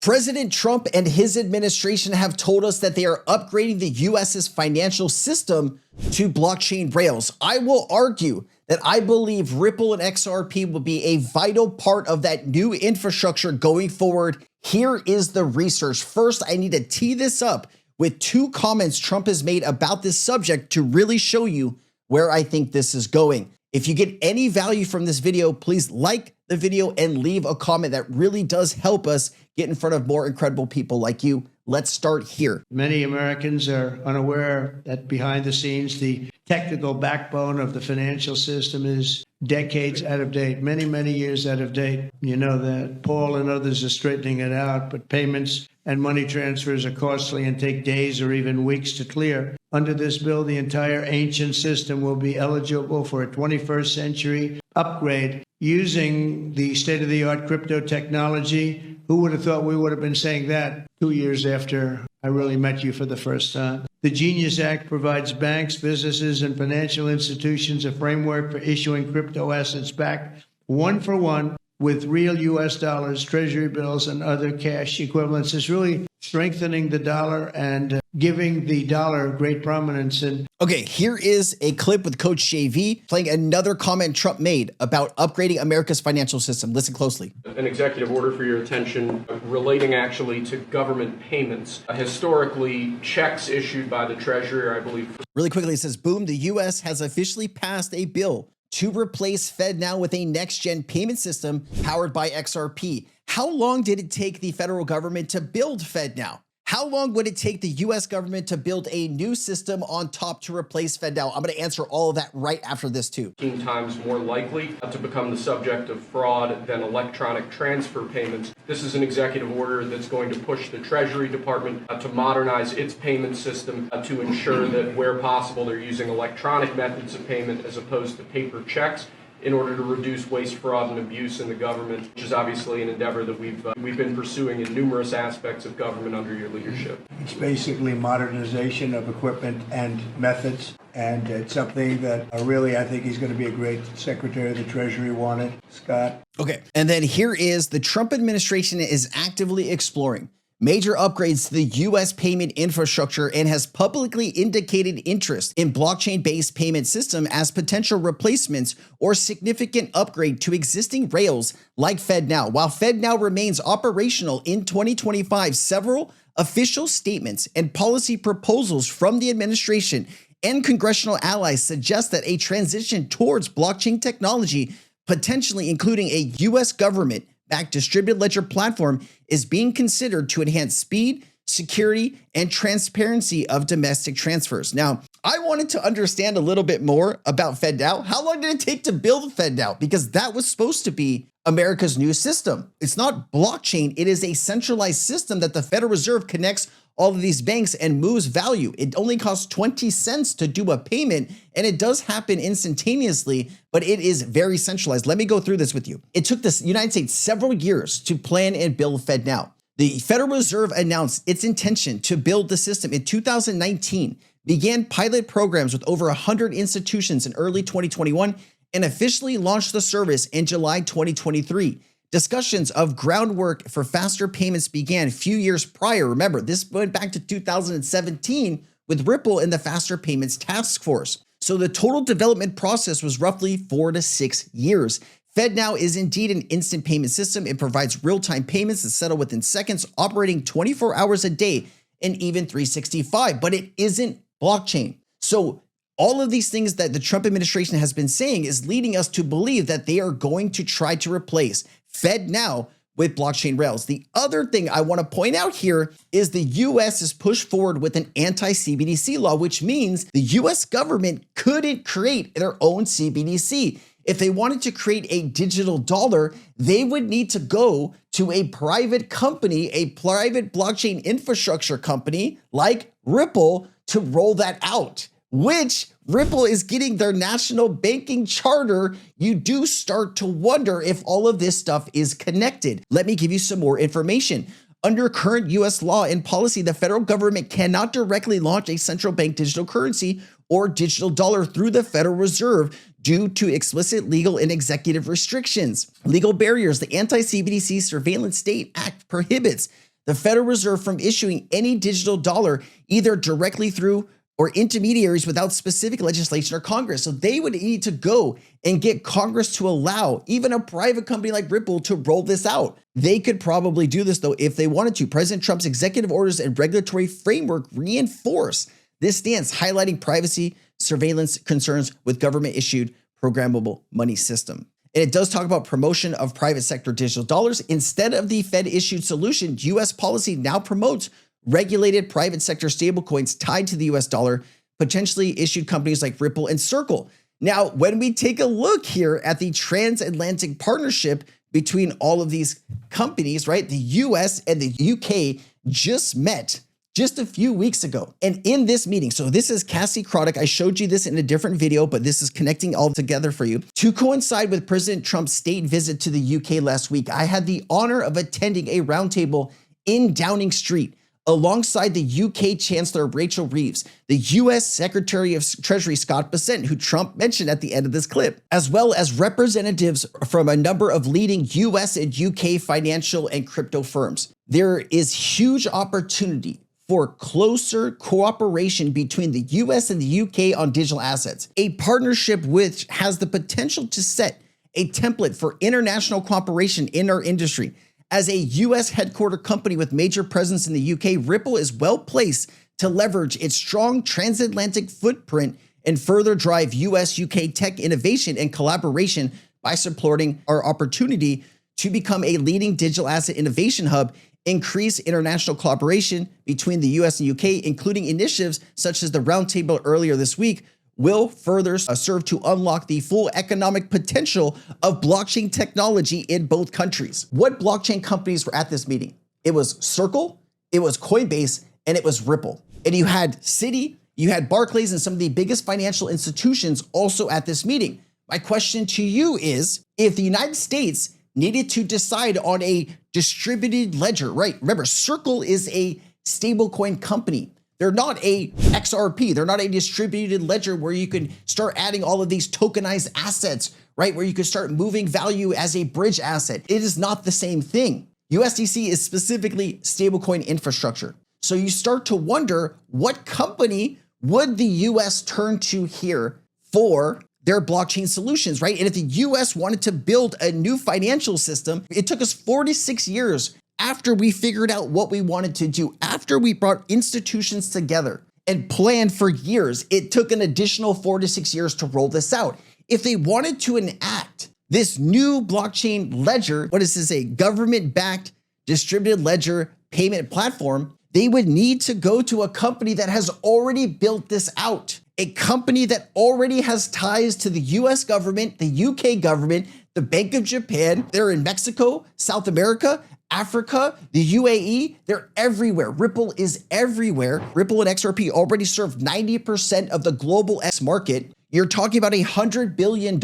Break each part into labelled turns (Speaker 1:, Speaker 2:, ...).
Speaker 1: President Trump and his administration have told us that they are upgrading the US's financial system to blockchain rails. I will argue that I believe Ripple and XRP will be a vital part of that new infrastructure going forward. Here is the research. First, I need to tee this up with two comments Trump has made about this subject to really show you where I think this is going. If you get any value from this video, please like the video and leave a comment. That really does help us get in front of more incredible people like you. Let's start here.
Speaker 2: Many Americans are unaware that behind the scenes, the technical backbone of the financial system is decades out of date, many, many years out of date. You know that Paul and others are straightening it out, but payments and money transfers are costly and take days or even weeks to clear. Under this bill, the entire ancient system will be eligible for a 21st century upgrade using the state-of-the-art crypto technology. Who would have thought we would have been saying that 2 years after I really met you for the first time? The Genius Act provides banks, businesses, and financial institutions a framework for issuing crypto assets back one for one with real U.S. dollars, treasury bills, and other cash equivalents. It's really strengthening the dollar and giving the dollar great prominence.
Speaker 1: Okay, here is a clip with Coach JV playing another comment Trump made about upgrading America's financial system. Listen closely.
Speaker 3: An executive order for your attention relating actually to government payments. Historically, checks issued by the Treasury, I believe.
Speaker 1: Really quickly, it says, boom, the U.S. has officially passed a bill to replace FedNow with a next-gen payment system powered by XRP. How long did it take the federal government to build FedNow? How long would it take the U.S. government to build a new system on top to replace FedNow? I'm going to answer all of that right after this too.
Speaker 3: 15 times more likely to become the subject of fraud than electronic transfer payments. This is an executive order that's going to push the Treasury Department to modernize its payment system to ensure that where possible they're using electronic methods of payment as opposed to paper checks, in order to reduce waste, fraud, and abuse in the government, which is obviously an endeavor that we've been pursuing in numerous aspects of government under your leadership.
Speaker 2: It's basically modernization of equipment and methods, and it's something that really I think he's going to be a great Secretary of the Treasury wanted. Scott?
Speaker 1: Okay, and then here is the Trump administration is actively exploring major upgrades to the U.S. payment infrastructure and has publicly indicated interest in blockchain-based payment system as potential replacements or significant upgrade to existing rails like FedNow. While FedNow remains operational in 2025, several official statements and policy proposals from the administration and congressional allies suggest that a transition towards blockchain technology, potentially including a U.S. government-backed distributed ledger platform, is being considered to enhance speed, security, and transparency of domestic transfers. Now, I wanted to understand a little bit more about FedNow. How long did it take to build FedNow? Because that was supposed to be America's new system. It's not blockchain. It is a centralized system that the Federal Reserve connects all of these banks and moves value. It only costs 20 cents to do a payment, and it does happen instantaneously, but it is very centralized. Let me go through this with you. It took the United States several years to plan and build FedNow. The Federal Reserve announced its intention to build the system in 2019, began pilot programs with over 100 institutions in early 2021, and officially launched the service in July 2023. Discussions of groundwork for faster payments began a few years prior. Remember, this went back to 2017 with Ripple and the Faster Payments Task Force. So the total development process was roughly 4 to 6 years. FedNow is indeed an instant payment system. It provides real-time payments that settle within seconds, operating 24 hours a day and even 365, but it isn't blockchain. So all of these things that the Trump administration has been saying is leading us to believe that they are going to try to replace FedNow with blockchain rails. The other thing I want to point out here is the US has pushed forward with an anti-CBDC law, which means the US government couldn't create their own CBDC. If they wanted to create a digital dollar, they would need to go to a private company, a private blockchain infrastructure company like Ripple to roll that out, which Ripple is getting their national banking charter. You do start to wonder if all of this stuff is connected. Let me give you some more information. Under current US law and policy, the federal government cannot directly launch a central bank digital currency or digital dollar through the Federal Reserve due to explicit legal and executive restrictions. Legal barriers. The Anti-CBDC Surveillance State Act prohibits the Federal Reserve from issuing any digital dollar either directly through or intermediaries without specific legislation or Congress. So they would need to go and get Congress to allow even a private company like Ripple to roll this out. They could probably do this though if they wanted to. President Trump's executive orders and regulatory framework reinforce this stance, highlighting privacy surveillance concerns with government-issued programmable money system. And it does talk about promotion of private sector digital dollars. Instead of the Fed-issued solution, U.S. policy now promotes regulated private sector stablecoins tied to the US dollar, potentially issued companies like Ripple and Circle. Now, when we take a look here at the transatlantic partnership between all of these companies, right? The US and the UK just met just a few weeks ago. And in this meeting, so this is Cassie Croddick. I showed you this in a different video, but this is connecting all together for you. To coincide with President Trump's state visit to the UK last week, I had the honor of attending a roundtable in Downing Street alongside the UK Chancellor Rachel Reeves, the US Secretary of Treasury Scott Bessent, who Trump mentioned at the end of this clip, as well as representatives from a number of leading US and UK financial and crypto firms. There is huge opportunity for closer cooperation between the US and the UK on digital assets, a partnership which has the potential to set a template for international cooperation in our industry. As a US headquartered company with major presence in the UK, Ripple is well placed to leverage its strong transatlantic footprint and further drive US-UK tech innovation and collaboration by supporting our opportunity to become a leading digital asset innovation hub, increase international collaboration between the US and UK, including initiatives such as the roundtable earlier this week, will further serve to unlock the full economic potential of blockchain technology in both countries. What blockchain companies were at this meeting? It was Circle, it was Coinbase, and it was Ripple. And you had Citi, you had Barclays, and some of the biggest financial institutions also at this meeting. My question to you is, if the United States needed to decide on a distributed ledger, right? Remember, Circle is a stablecoin company. They're not a XRP. They're not a distributed ledger where you can start adding all of these tokenized assets, right? Where you can start moving value as a bridge asset. It is not the same thing. USDC is specifically stablecoin infrastructure. So you start to wonder, what company would the US turn to here for their blockchain solutions, right? And if the US wanted to build a new financial system, it took us 46 years after we figured out what we wanted to do, after we brought institutions together and planned for years, it took an additional 4 to 6 years to roll this out. If they wanted to enact this new blockchain ledger, what is this, a government-backed distributed ledger payment platform, they would need to go to a company that has already built this out, a company that already has ties to the US government, the UK government, the Bank of Japan. They're in Mexico, South America, Africa, the UAE, they're everywhere. Ripple is everywhere. Ripple and XRP already serve 90% of the global X market. You're talking about $100 billion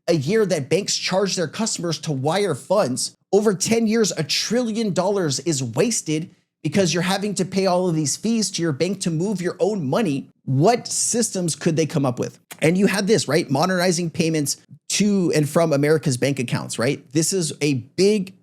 Speaker 1: a year that banks charge their customers to wire funds. Over 10 years, $1 trillion is wasted because you're having to pay all of these fees to your bank to move your own money. What systems could they come up with? And you had this, right? Modernizing payments to and from America's bank accounts, right? This is a big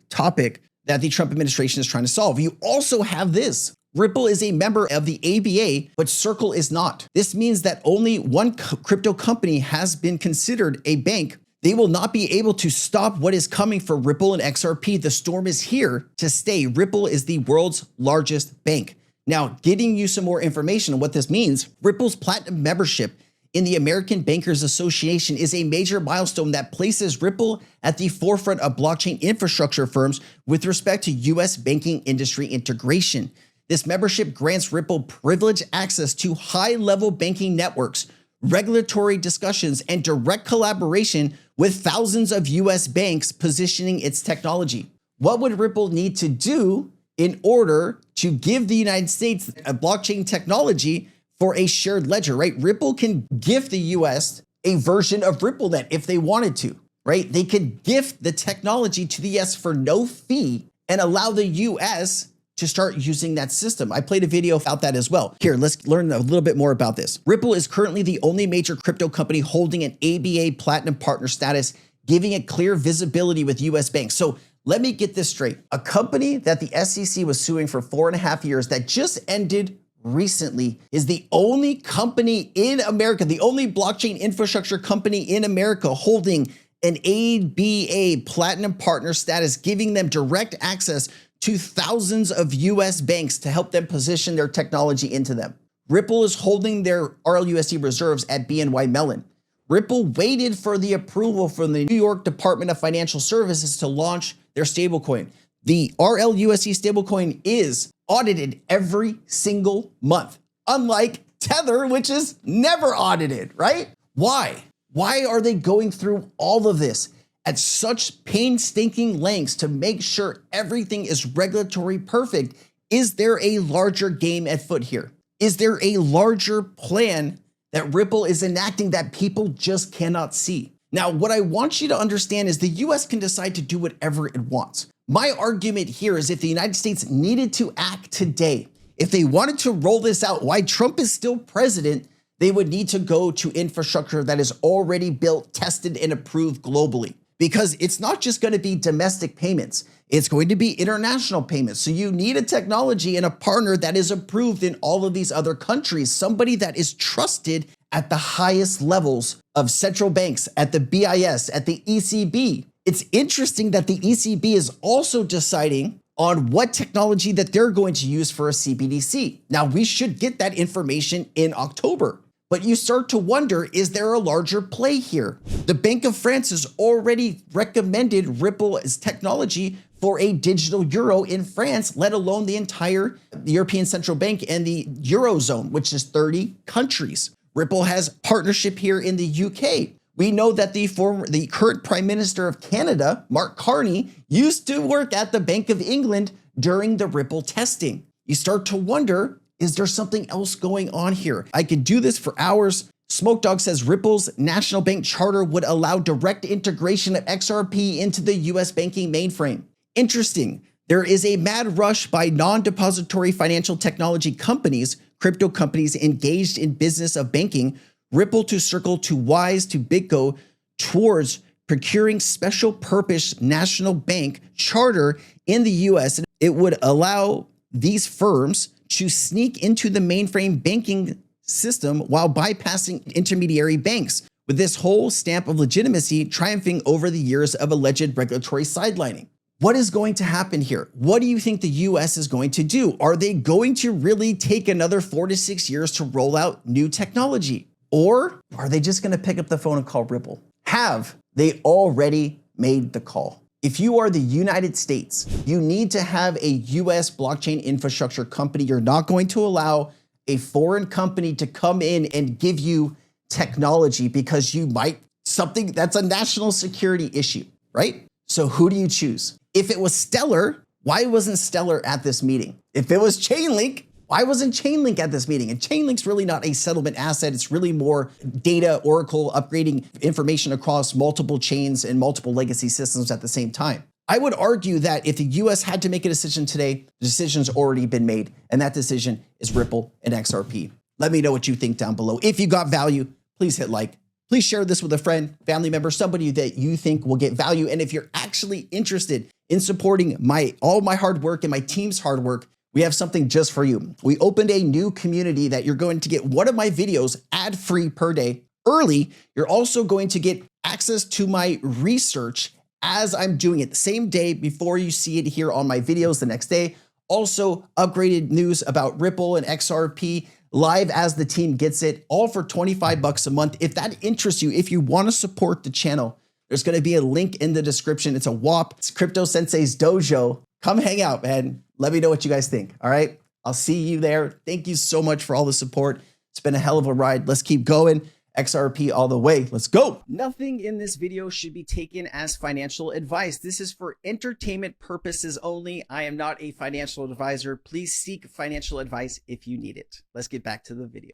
Speaker 1: topic that the Trump administration is trying to solve. You also have this. Ripple is a member of the ABA, but Circle is not. This means that only one crypto company has been considered a bank. They will not be able to stop what is coming for Ripple and XRP. The storm is here to stay. Ripple is the world's largest bank. Now, getting you some more information on what this means, Ripple's platinum membership in the American Bankers Association is a major milestone that places Ripple at the forefront of blockchain infrastructure firms with respect to US banking industry integration. This membership grants Ripple privileged access to high-level banking networks, regulatory discussions, and direct collaboration with thousands of US banks positioning its technology. What would Ripple need to do in order to give the United States a blockchain technology for a shared ledger, right? Ripple can gift the US a version of RippleNet if they wanted to, right? They could gift the technology to the US for no fee and allow the US to start using that system. I played a video about that as well. Here, let's learn a little bit more about this. Ripple is currently the only major crypto company holding an ABA Platinum Partner status, giving it clear visibility with US banks. So let me get this straight. A company that the SEC was suing for 4.5 years that just ended recently is the only company in America, the only blockchain infrastructure company in America holding an ABA Platinum Partner status, giving them direct access to thousands of US banks to help them position their technology into them. Ripple is holding their RLUSD reserves at BNY Mellon. Ripple waited for the approval from the New York Department of Financial Services to launch their stablecoin. The RLUSD stablecoin is audited every single month, unlike Tether, which is never audited, right? Why? Why are they going through all of this at such painstaking lengths to make sure everything is regulatory perfect? Is there a larger game at foot here? Is there a larger plan that Ripple is enacting that people just cannot see? Now, what I want you to understand is the US can decide to do whatever it wants. My argument here is if the United States needed to act today, if they wanted to roll this out, why Trump is still president, they would need to go to infrastructure that is already built, tested, and approved globally. Because it's not just going to be domestic payments, it's going to be international payments. So you need a technology and a partner that is approved in all of these other countries, somebody that is trusted at the highest levels of central banks, at the BIS, at the ECB. It's interesting that the ECB is also deciding on what technology that they're going to use for a CBDC. Now, we should get that information in October. But you start to wonder, is there a larger play here? The Bank of France has already recommended Ripple as technology for a digital euro in France, let alone the entire European Central Bank and the Eurozone, which is 30 countries. Ripple has partnership here in the UK. We know that the current Prime Minister of Canada, Mark Carney, used to work at the Bank of England during the Ripple testing. You start to wonder, is there something else going on here? I could do this for hours. Smoke Dog says Ripple's national bank charter would allow direct integration of XRP into the US banking mainframe. Interesting. There is a mad rush by non-depository financial technology companies, crypto companies engaged in business of banking, Ripple to Circle to Wise to BitGo towards procuring special purpose national bank charter in the US. It would allow these firms to sneak into the mainframe banking system while bypassing intermediary banks, with this whole stamp of legitimacy triumphing over the years of alleged regulatory sidelining. What is going to happen here? What do you think the US is going to do? Are they going to really take another 4 to 6 years to roll out new technology? Or are they just going to pick up the phone and call Ripple? Have they already made the call? If you are the United States, you need to have a US blockchain infrastructure company. You're not going to allow a foreign company to come in and give you technology because you might something that's a national security issue, right? So who do you choose? If it was Stellar, why wasn't Stellar at this meeting? If it was Chainlink, why wasn't Chainlink at this meeting? And Chainlink's really not a settlement asset. It's really more data, Oracle, upgrading information across multiple chains and multiple legacy systems at the same time. I would argue that if the US had to make a decision today, the decision's already been made, and that decision is Ripple and XRP. Let me know what you think down below. If you got value, please hit like. Please share this with a friend, family member, somebody that you think will get value. And if you're actually interested in supporting all my hard work and my team's hard work, we have something just for you. We opened a new community that you're going to get one of my videos ad-free per day early. You're also going to get access to my research as I'm doing it the same day before you see it here on my videos the next day. Also upgraded news about Ripple and XRP live as the team gets it, all for 25 bucks a month. If that interests you, if you want to support the channel, there's going to be a link in the description. It's a WAP. It's Crypto Sensei's dojo. Come hang out, man. Let me know what you guys think. All right. I'll see you there. Thank you so much for all the support. It's been a hell of a ride. Let's keep going. XRP all the way. Let's go. Nothing in this video should be taken as financial advice. This is for entertainment purposes only. I am not a financial advisor. Please seek financial advice if you need it. Let's get back to the video.